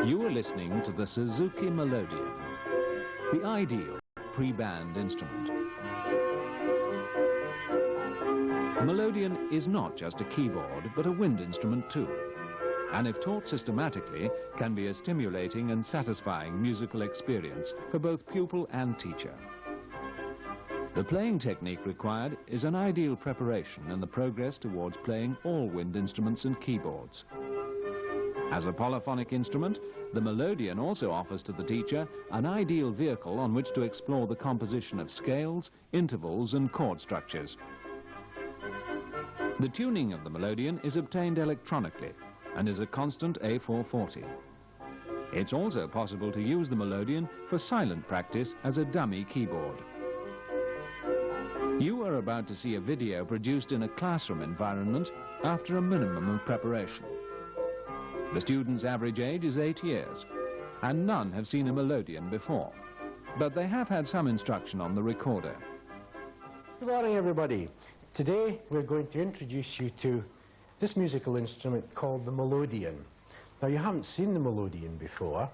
You are listening to the Suzuki Melodion, the ideal pre-band instrument. Melodion is not just a keyboard, but a wind instrument too, and if taught systematically, can be a stimulating and satisfying musical experience for both pupil and teacher. The playing technique required is an ideal preparation in the progress towards playing all wind instruments and keyboards. As a polyphonic instrument, the Melodion also offers to the teacher an ideal vehicle on which to explore the composition of scales, intervals and chord structures. The tuning of the Melodion is obtained electronically and is a constant A440. It's also possible to use the Melodion for silent practice as a dummy keyboard. You are about to see a video produced in a classroom environment after a minimum of preparation. The student's average age is 8 years, and none have seen a Melodion before, but they have had some instruction on the recorder. Good morning, everybody. Today we're going to introduce you to this musical instrument called the Melodion. Now, you haven't seen the Melodion before,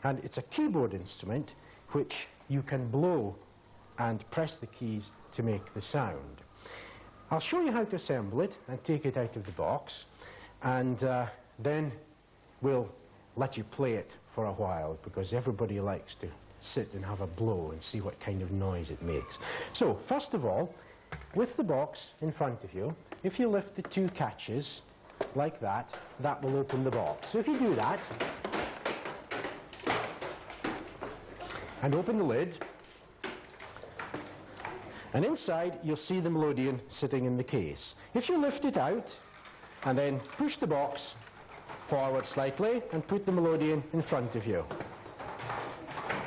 and it's a keyboard instrument which you can blow and press the keys to make the sound. I'll show you how to assemble it and take it out of the box, and then we'll let you play it for a while, because everybody likes to sit and have a blow and see what kind of noise it makes. So, first of all, with the box in front of you, if you lift the two catches like that, that will open the box. So if you do that, and open the lid, and inside you'll see the Melodion sitting in the case. If you lift it out, and then push the box forward slightly, and put the Melodion in front of you.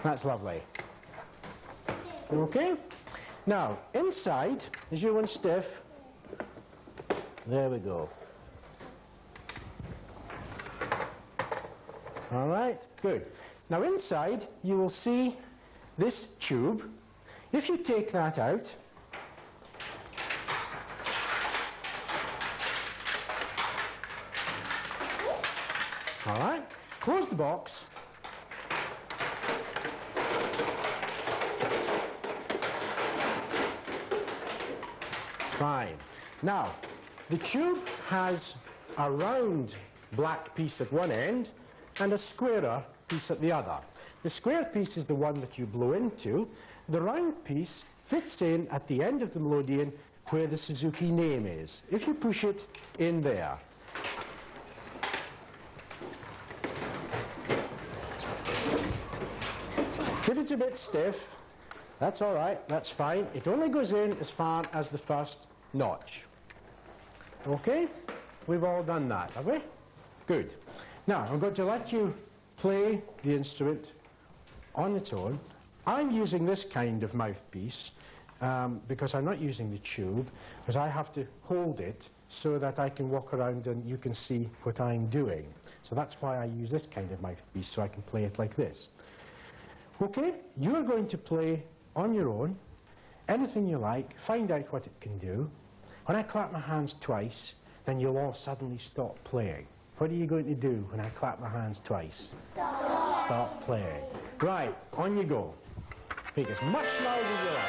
That's lovely. Okay? Now, inside, is your one stiff? There we go. All right, good. Now, inside, you will see this tube. If you take that out, all right, close the box. Fine. Now, the tube has a round black piece at one end and a squarer piece at the other. The square piece is the one that you blow into. The round piece fits in at the end of the Melodion where the Suzuki name is. If you push it in there. If it's a bit stiff, that's all right, that's fine. It only goes in as far as the first notch. Okay? We've all done that, have we? Good. Now, I'm going to let you play the instrument on its own. I'm using this kind of mouthpiece because I'm not using the tube, because I have to hold it so that I can walk around and you can see what I'm doing. So that's why I use this kind of mouthpiece, so I can play it like this. Okay? You're going to play on your own, anything you like, find out what it can do. When I clap my hands twice, then you'll all suddenly stop playing. What are you going to do when I clap my hands twice? Stop. Stop playing. Right, on you go. Make as much noise as you like.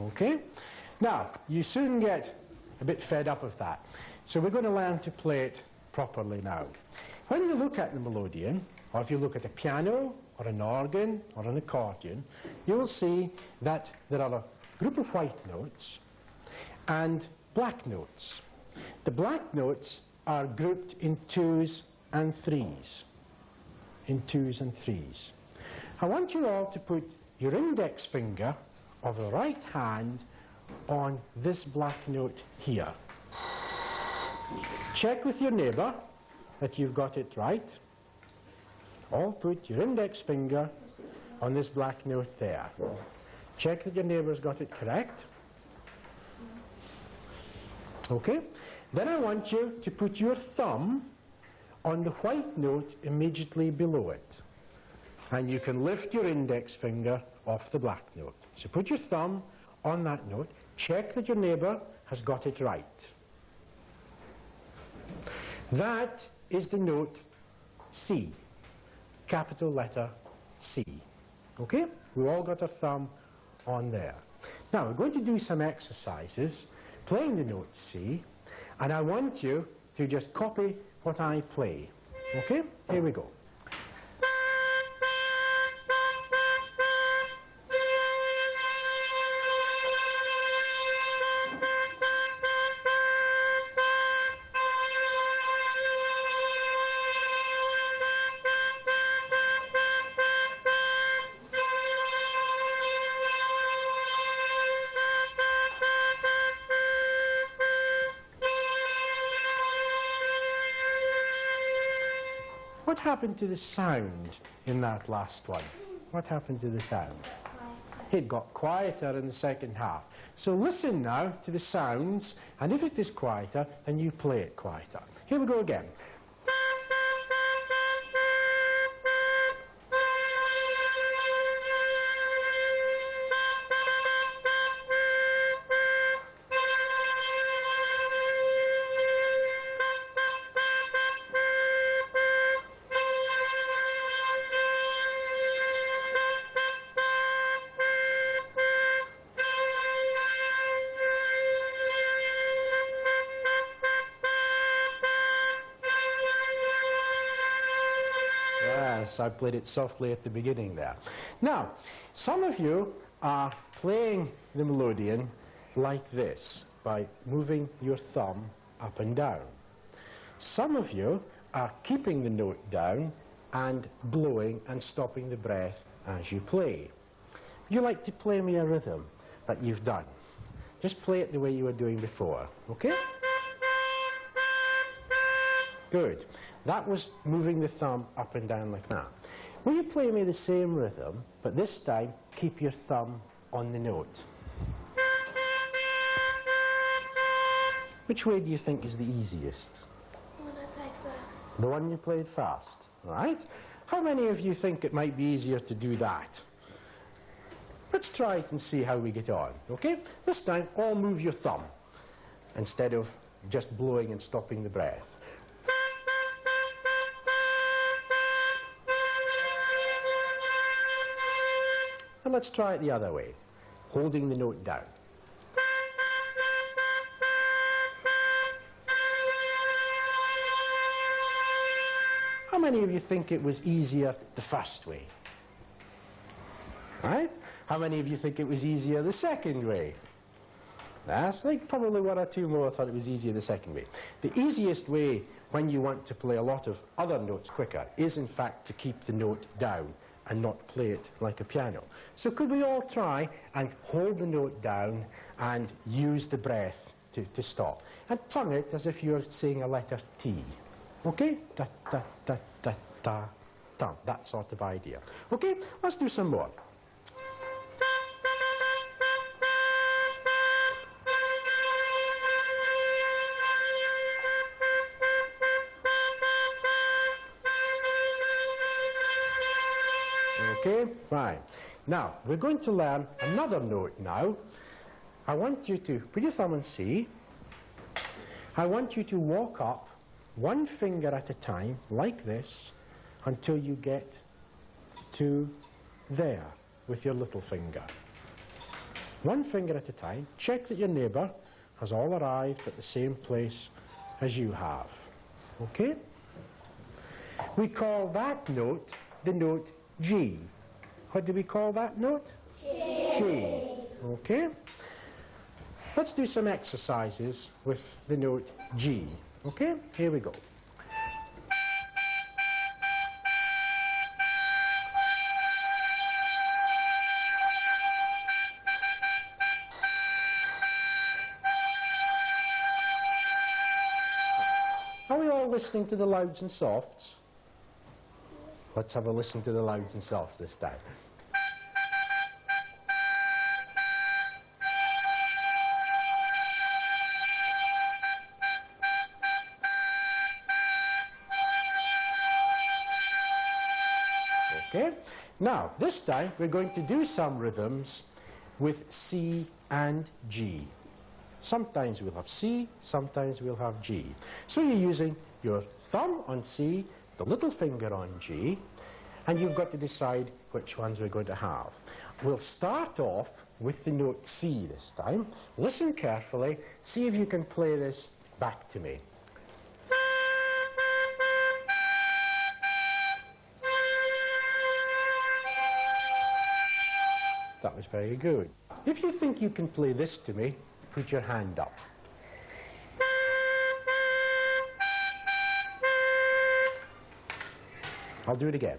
Okay? Now, you soon get a bit fed up of that. So we're going to learn to play it properly now. When you look at the Melodion, or if you look at a piano, or an organ, or an accordion, you will see that there are a group of white notes and black notes. The black notes are grouped in twos and threes. In twos and threes. I want you all to put your index finger of the right hand on this black note here. Check with your neighbour that you've got it right. All put your index finger on this black note there. Check that your neighbour's got it correct. Okay? Then I want you to put your thumb on the white note immediately below it. And you can lift your index finger off the black note. So put your thumb on that note. Check that your neighbour has got it right. That is the note C, capital letter C. Okay? We've all got our thumb on there. Now, we're going to do some exercises playing the note C, and I want you to just copy what I play. Okay? Here we go. What happened to the sound in that last one? What happened to the sound? Quieter. It got quieter in the second half. So listen now to the sounds, and if it is quieter, then you play it quieter. Here we go again. Yes, I played it softly at the beginning there. Now, some of you are playing the Melodion like this, by moving your thumb up and down. Some of you are keeping the note down and blowing and stopping the breath as you play. You like to play me a rhythm that you've done. Just play it the way you were doing before, okay? Good. That was moving the thumb up and down like that. Will you play me the same rhythm, but this time keep your thumb on the note? Which way do you think is the easiest? The one I played first. The one you played first, right? How many of you think it might be easier to do that? Let's try it and see how we get on, okay? This time, all move your thumb instead of just blowing and stopping the breath. And let's try it the other way, holding the note down. How many of you think it was easier the first way? Right? How many of you think it was easier the second way? That's like probably one or two more thought it was easier the second way. The easiest way when you want to play a lot of other notes quicker is in fact to keep the note down and not play it like a piano. So could we all try and hold the note down and use the breath to stop? And tongue it as if you're saying a letter T. Okay? Da, da, da, da, da, da. That sort of idea. Okay? Let's do some more. Okay, fine. Now, we're going to learn another note now. I want you to put your thumb on C. I want you to walk up one finger at a time, like this, until you get to there with your little finger. One finger at a time. Check that your neighbour has all arrived at the same place as you have. Okay? We call that note the note G. What do we call that note? G. Okay? Let's do some exercises with the note G. Okay? Here we go. Are we all listening to the louds and softs? Let's have a listen to the louds and softs this time. Okay? Now, this time we're going to do some rhythms with C and G. Sometimes we'll have C, sometimes we'll have G. So you're using your thumb on C, the little finger on G, and you've got to decide which ones we're going to have. We'll start off with the note C this time. Listen carefully, see if you can play this back to me. That was very good. If you think you can play this to me, put your hand up. I'll do it again.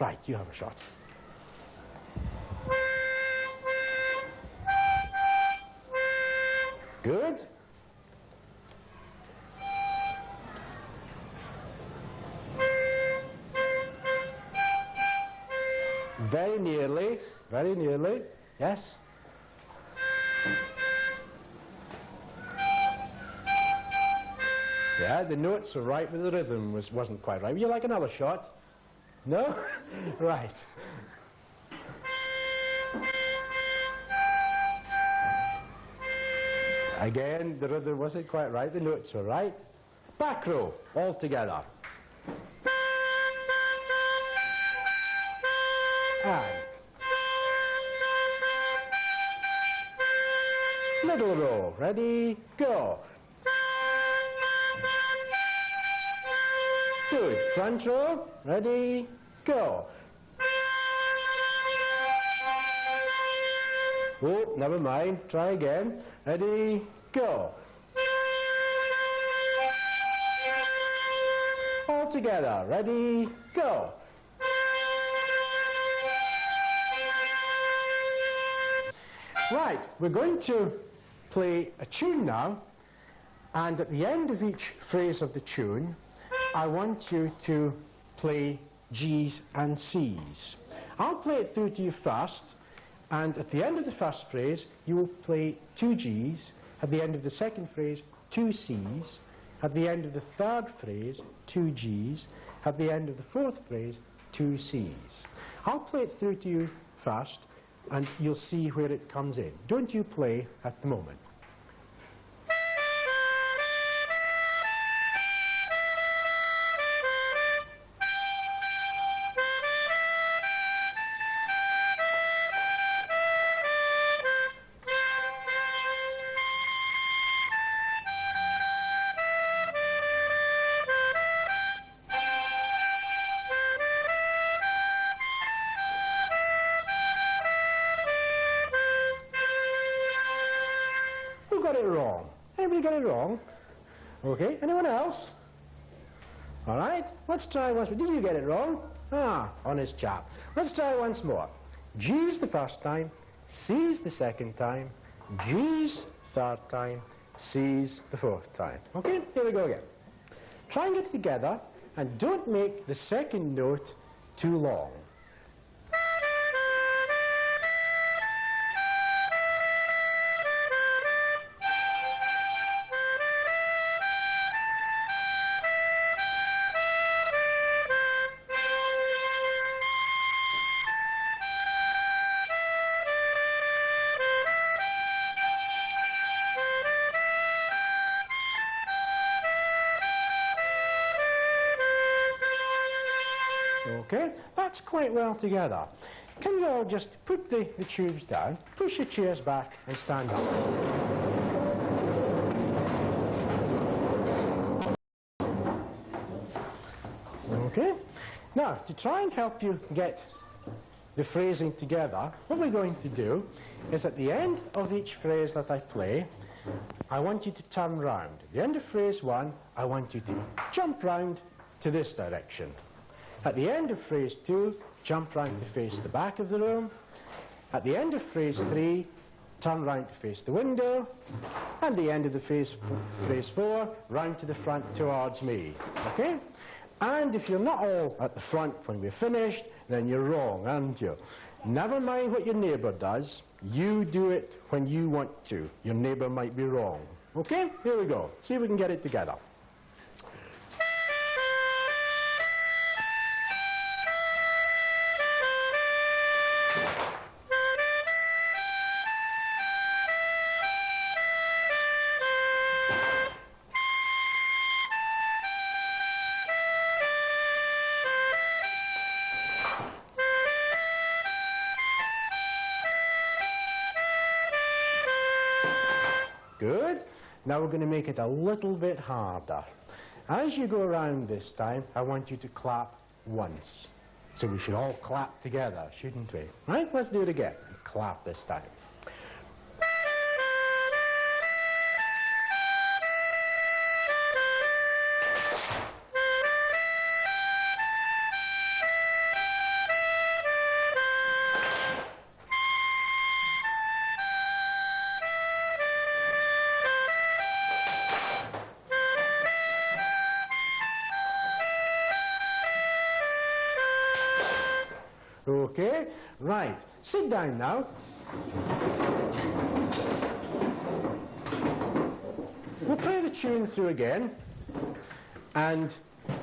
Right, you have a shot. Good. Very nearly, very nearly. Yes? Yeah, the notes were right, but the rhythm wasn't quite right. Would you like another shot? No? Right. Again, the rhythm wasn't quite right. The notes were right. Back row, all together. And middle row, ready, go. Good. Front row, ready, go. Oh, never mind. Try again. Ready, go. All together. Ready, go. Right, we're going to play a tune now, and at the end of each phrase of the tune, I want you to play G's and C's. I'll play it through to you first, and at the end of the first phrase, you will play 2 G's, at the end of the second phrase, 2 C's, at the end of the third phrase, 2 G's, at the end of the fourth phrase, 2 C's. I'll play it through to you first, and you'll see where it comes in. Don't you play at the moment. Got it wrong. Anybody get it wrong? Okay, anyone else? All right, let's try once more. Did you get it wrong? Ah, honest chap. Let's try once more. G's the first time, C's the second time, G's third time, C's the fourth time. Okay, here we go again. Try and get it together, and don't make the second note too long. Okay, that's quite well together. Can you all just put the tubes down, push your chairs back and stand up? Okay, now to try and help you get the phrasing together, what we're going to do is at the end of each phrase that I play, I want you to turn round. At the end of phrase 1, I want you to jump round to this direction. At the end of phrase 2, jump round to face the back of the room. At the end of phrase 3, turn round to face the window. And the end of the phrase 4, round to the front towards me. Okay? And if you're not all at the front when we're finished, then you're wrong, aren't you? Never mind what your neighbour does. You do it when you want to. Your neighbour might be wrong. Okay? Here we go. See if we can get it together. Good. Now we're going to make it a little bit harder. As you go around this time, I want you to clap once. So we should all clap together, shouldn't we? Right, let's do it again. Clap this time. Okay, right. Sit down now. We'll play the tune through again, and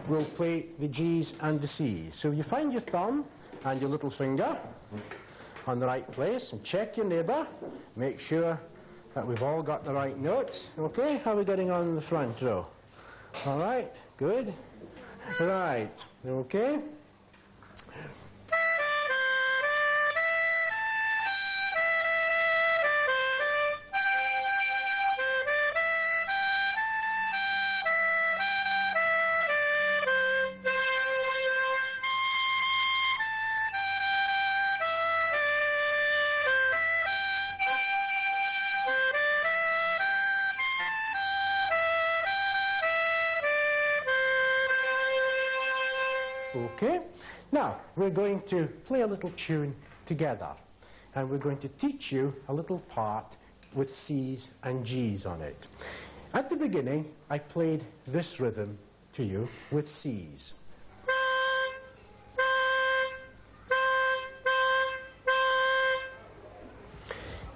we'll play the G's and the C's. So you find your thumb and your little finger on the right place, and check your neighbour. Make sure that we've all got the right notes. Okay, how are we getting on in the front row? All right, good. Right, okay. Okay, now we're going to play a little tune together, and we're going to teach you a little part with C's and G's on it. At the beginning, I played this rhythm to you with C's.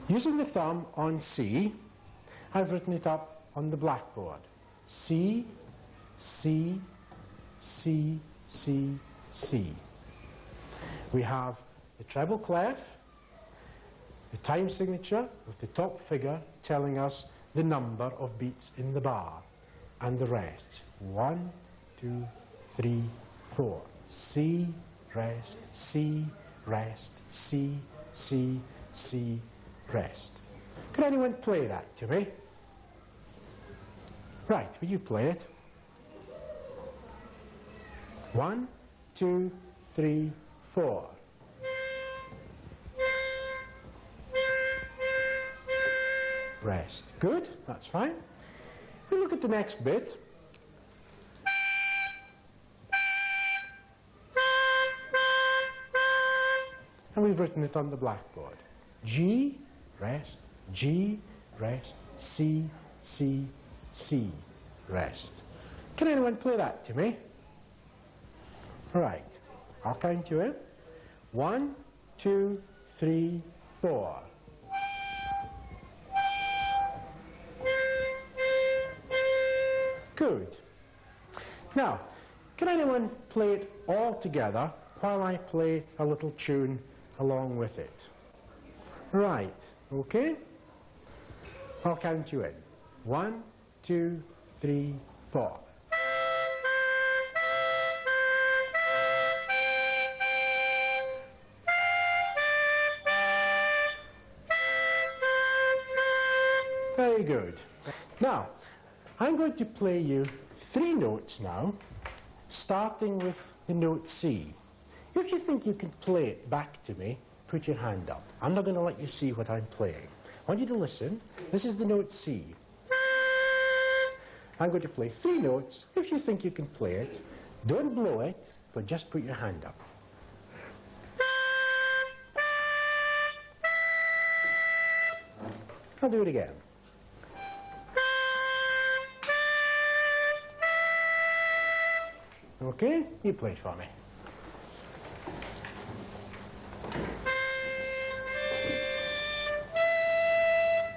Using the thumb on C, I've written it up on the blackboard. C, C, C, C, C. We have the treble clef, the time signature with the top figure telling us the number of beats in the bar, and the rest. 1, 2, 3, 4. C, rest, C, rest, C, C, C, rest. Could anyone play that to me? Right, will you play it? 1, 2, 3, 4. Rest. Good, that's fine. We'll look at the next bit. And we've written it on the blackboard. G, rest, G, rest, C, C, C, rest. Can anyone play that to me? Right, I'll count you in. 1, 2, 3, 4. Good. Now, can anyone play it all together while I play a little tune along with it? Right, okay? I'll count you in. 1, 2, 3, 4. Very good. Now, I'm going to play you 3 notes now, starting with the note C. If you think you can play it back to me, put your hand up. I'm not going to let you see what I'm playing. I want you to listen. This is the note C. I'm going to play 3 notes. If you think you can play it, don't blow it, but just put your hand up. I'll do it again. Okay, you play it for me.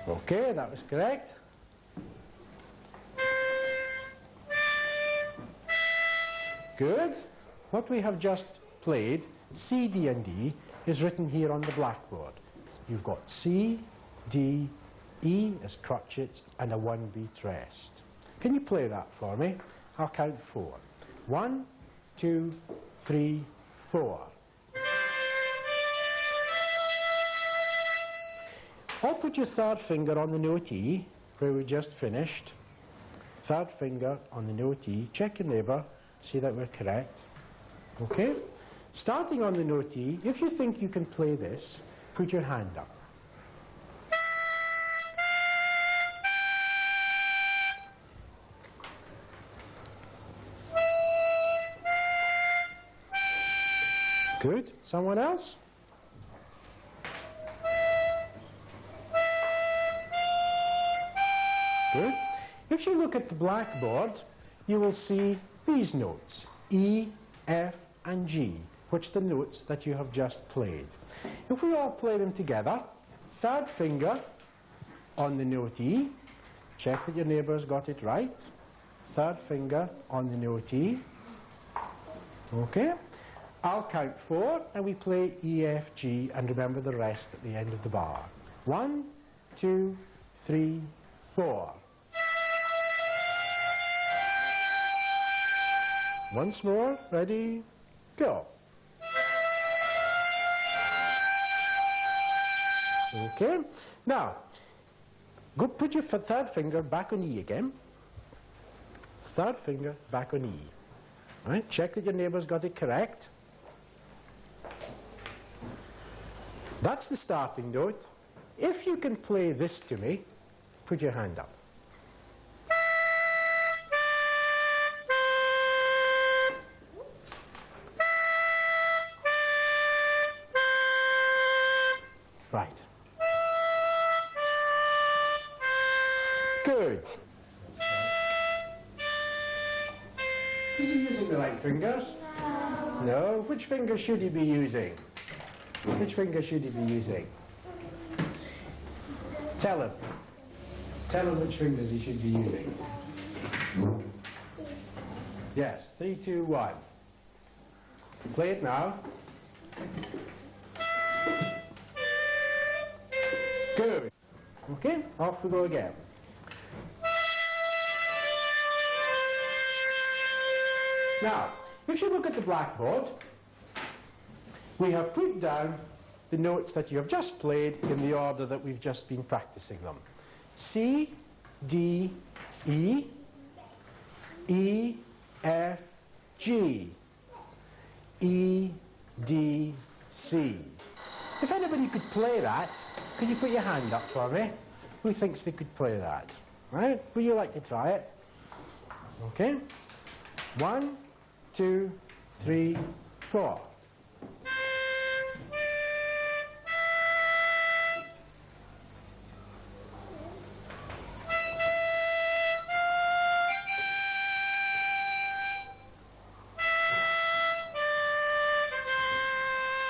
Okay, that was correct. Good. What we have just played, C, D, and D, is written here on the blackboard. You've got C, D, E as crotchets, and a 1-beat rest. Can you play that for me? I'll count 4. 1, 2, 3, 4. I'll put your third finger on the note E where we just finished. Third finger on the note E. Check your neighbour, see that we're correct. Okay? Starting on the note E, if you think you can play this, put your hand up. Good. Someone else? Good. If you look at the blackboard, you will see these notes, E, F, and G, which are the notes that you have just played. If we all play them together, third finger on the note E, check that your neighbour's got it right. Third finger on the note E. Okay. I'll count 4, and we play E, F, G, and remember the rest at the end of the bar. 1, 2, 3, 4. Once more, ready, go. Okay, now, go put your third finger back on E again. Third finger back on E. Right, check that your neighbour's got it correct. That's the starting note. If you can play this to me, put your hand up. Right. Good. Is he using the right fingers? No. Which finger should he be using? Which finger should he be using? Tell him. Tell him which fingers he should be using. Yes, 3, 2, 1. Play it now. Good. Okay, off we go again. Now, if you look at the blackboard, we have put down the notes that you have just played in the order that we've just been practicing them. C, D, E, E, F, G, E, D, C. If anybody could play that, could you put your hand up for me? Who thinks they could play that? Right? Would you like to try it? Okay. 1, 2, 3, 4.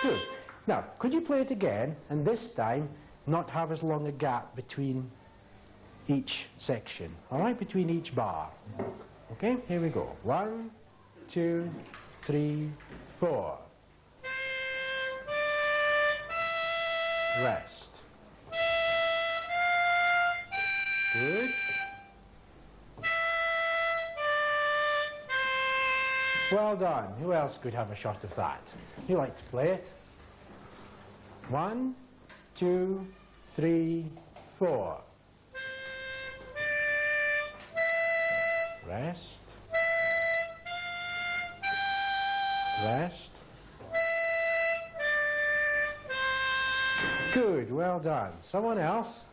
Good. Now, could you play it again, and this time not have as long a gap between each section, all right, between each bar? Okay, here we go. 1, 2, 3, 4. Rest. Good. Well done. Who else could have a shot of that? You like to play it? 1, 2, 3, 4. Rest. Rest. Good, well done. Someone else?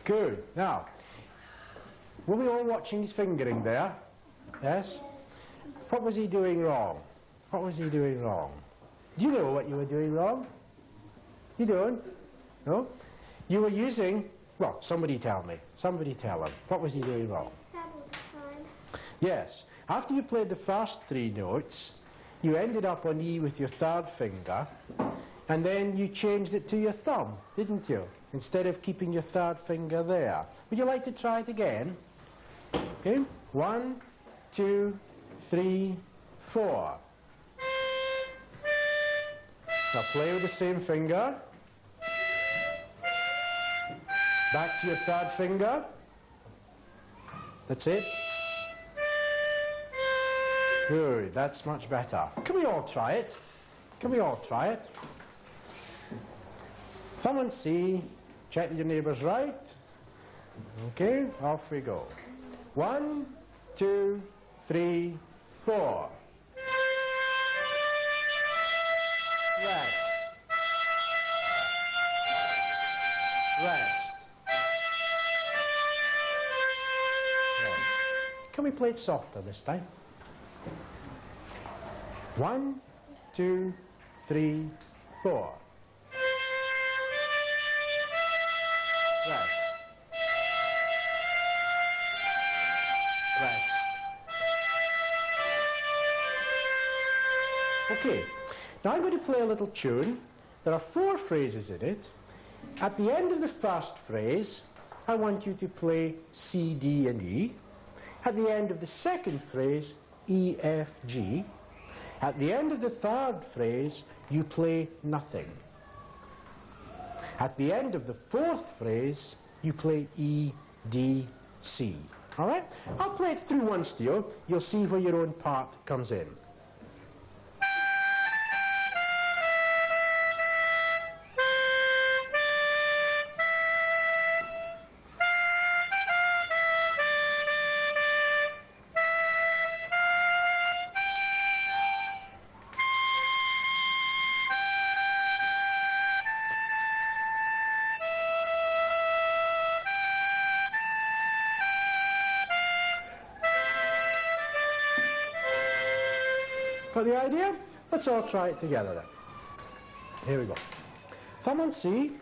Good. Now, were we all watching his fingering there? Yes? What was he doing wrong? What was he doing wrong? Do you know what you were doing wrong? You don't? No? You were using, well, somebody tell me. Somebody tell him. What was he doing wrong? Yes. After you played the first 3 notes, you ended up on E with your third finger, and then you changed it to your thumb, didn't you? Instead of keeping your third finger there. Would you like to try it again? Okay. 1, 2, 3, 4. Now play with the same finger. Back to your third finger. That's it. Good, that's much better. Can we all try it? Can we all try it? Thumb on C, check that your neighbour's right. Okay, off we go. 1, 2, 3, 4. Rest. Rest. Right. Can we play it softer this time? 1, 2, 3, 4. Rest. Rest. Okay, now I'm going to play a little tune. There are 4 phrases in it. At the end of the first phrase, I want you to play C, D, and E. At the end of the second phrase, E, F, G. At the end of the third phrase, you play nothing. At the end of the fourth phrase, you play E, D, C. All right? I'll play it through once to you. You'll see where your own part comes in. Got the idea? Let's all try it together then. Here we go. Thumb on C.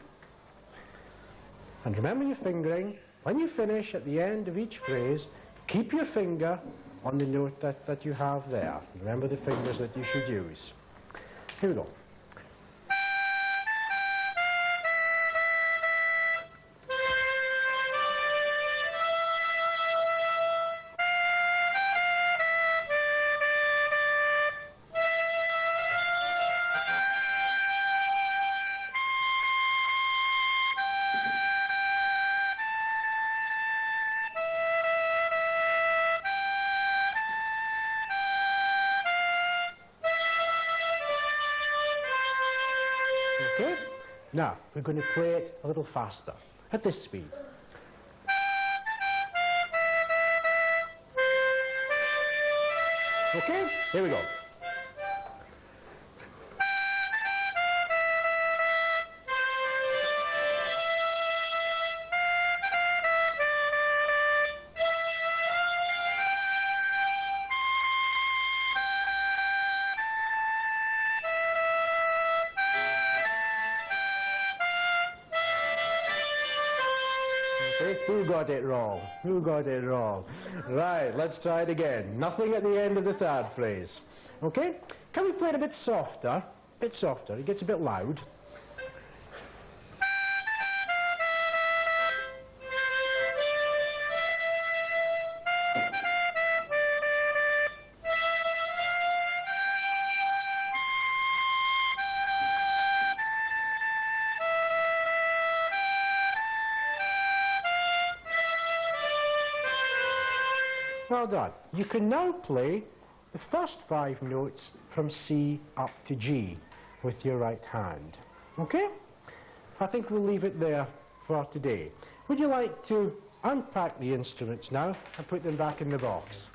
And remember your fingering. When you finish at the end of each phrase, keep your finger on the note that you have there. Remember the fingers that you should use. Here we go. Okay? Now, we're going to play it a little faster, at this speed. Okay? Here we go. Who got it wrong? Who got it wrong? Right, let's try it again. Nothing at the end of the third phrase. Okay? Can we play it a bit softer? A bit softer. It gets a bit loud. Well done. You can now play the first 5 notes from C up to G with your right hand. Okay? I think we'll leave it there for today. Would you like to unpack the instruments now and put them back in the box?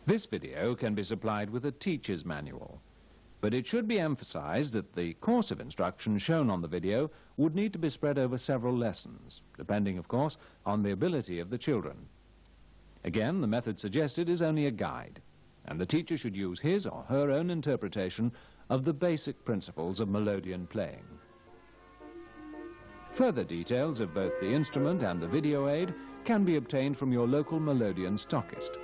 This video can be supplied with a teacher's manual, but it should be emphasized that the course of instruction shown on the video would need to be spread over several lessons, depending, of course, on the ability of the children. Again, the method suggested is only a guide, and the teacher should use his or her own interpretation of the basic principles of Melodion playing. Further details of both the instrument and the video aid can be obtained from your local Melodion stockist.